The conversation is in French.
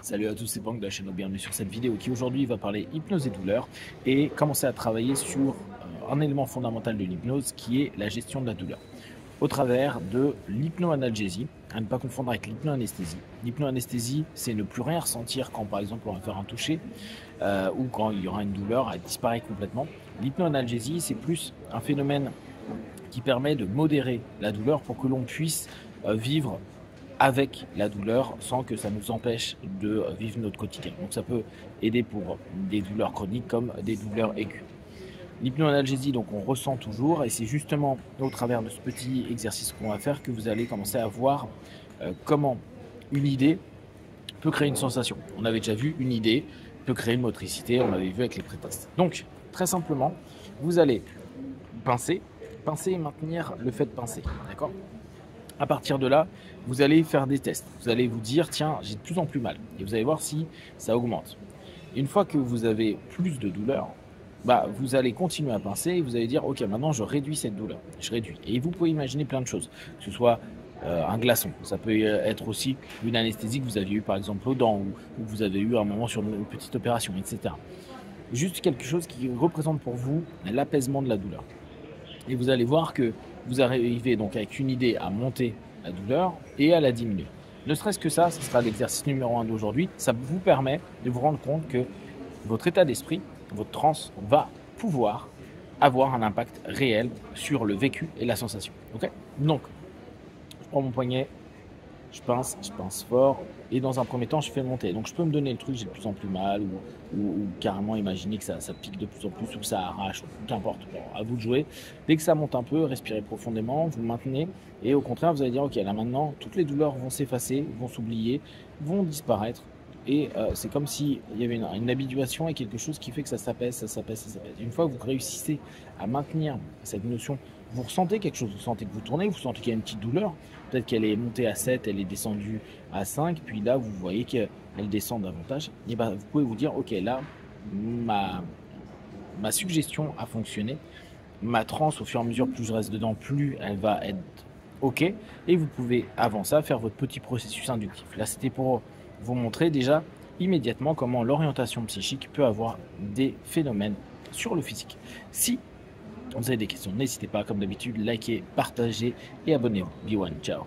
Salut à tous, c'est Bank de la chaîne, bienvenue sur cette vidéo qui aujourd'hui va parler hypnose et douleur et commencer à travailler sur un élément fondamental de l'hypnose qui est la gestion de la douleur au travers de l'hypnoanalgésie, à ne pas confondre avec l'hypnoanesthésie. L'hypnoanesthésie, c'est ne plus rien ressentir quand par exemple on va faire un toucher ou quand il y aura une douleur, elle disparaît complètement. L'hypnoanalgésie, c'est plus un phénomène qui permet de modérer la douleur pour que l'on puisse vivre avec la douleur sans que ça nous empêche de vivre notre quotidien. Donc ça peut aider pour des douleurs chroniques comme des douleurs aiguës. L'hypnoanalgésie, donc on ressent toujours et c'est justement au travers de ce petit exercice qu'on va faire que vous allez commencer à voir comment une idée peut créer une sensation. On avait déjà vu une idée peut créer une motricité, on l'avait vu avec les pré-tests. Donc très simplement, vous allez pincer et maintenir le fait de pincer, d'accord? À partir de là, vous allez faire des tests. Vous allez vous dire, tiens, j'ai de plus en plus mal. Et vous allez voir si ça augmente. Une fois que vous avez plus de douleur, vous allez continuer à pincer et vous allez dire, ok, maintenant je réduis cette douleur. Je réduis. Et vous pouvez imaginer plein de choses. Que ce soit un glaçon. Ça peut être aussi une anesthésie que vous aviez eu par exemple aux dents ou vous avez eu à un moment sur une petite opération, etc. Juste quelque chose qui représente pour vous l'apaisement de la douleur. Et vous allez voir que vous arrivez donc avec une idée à monter la douleur et à la diminuer. Ne serait-ce que ça, ce sera l'exercice numéro 1 d'aujourd'hui. Ça vous permet de vous rendre compte que votre état d'esprit, votre transe va pouvoir avoir un impact réel sur le vécu et la sensation. Ok? Donc, je prends mon poignet, je pince fort, et dans un premier temps, je fais monter. Donc, je peux me donner le truc, j'ai de plus en plus mal, ou carrément imaginer que ça pique de plus en plus, ou que ça arrache, ou qu'importe. Bon, à vous de jouer. Dès que ça monte un peu, respirez profondément, vous maintenez, et au contraire, vous allez dire, ok, là maintenant, toutes les douleurs vont s'effacer, vont s'oublier, vont disparaître. Et c'est comme s'il y avait une habituation et quelque chose qui fait que ça s'apaise, ça s'apaise, ça s'apaise. Une fois que vous réussissez à maintenir cette notion, vous ressentez quelque chose, vous sentez que vous tournez, vous sentez qu'il y a une petite douleur, peut-être qu'elle est montée à 7, elle est descendue à 5, puis là vous voyez qu'elle descend davantage, et vous pouvez vous dire, ok, là, ma suggestion a fonctionné, ma transe au fur et à mesure, plus je reste dedans, plus elle va être ok, et vous pouvez avant ça faire votre petit processus inductif. Là c'était pour vous montrer déjà immédiatement comment l'orientation psychique peut avoir des phénomènes sur le physique. Si vous avez des questions, n'hésitez pas, comme d'habitude, likez, partagez et abonnez-vous. Be one, ciao.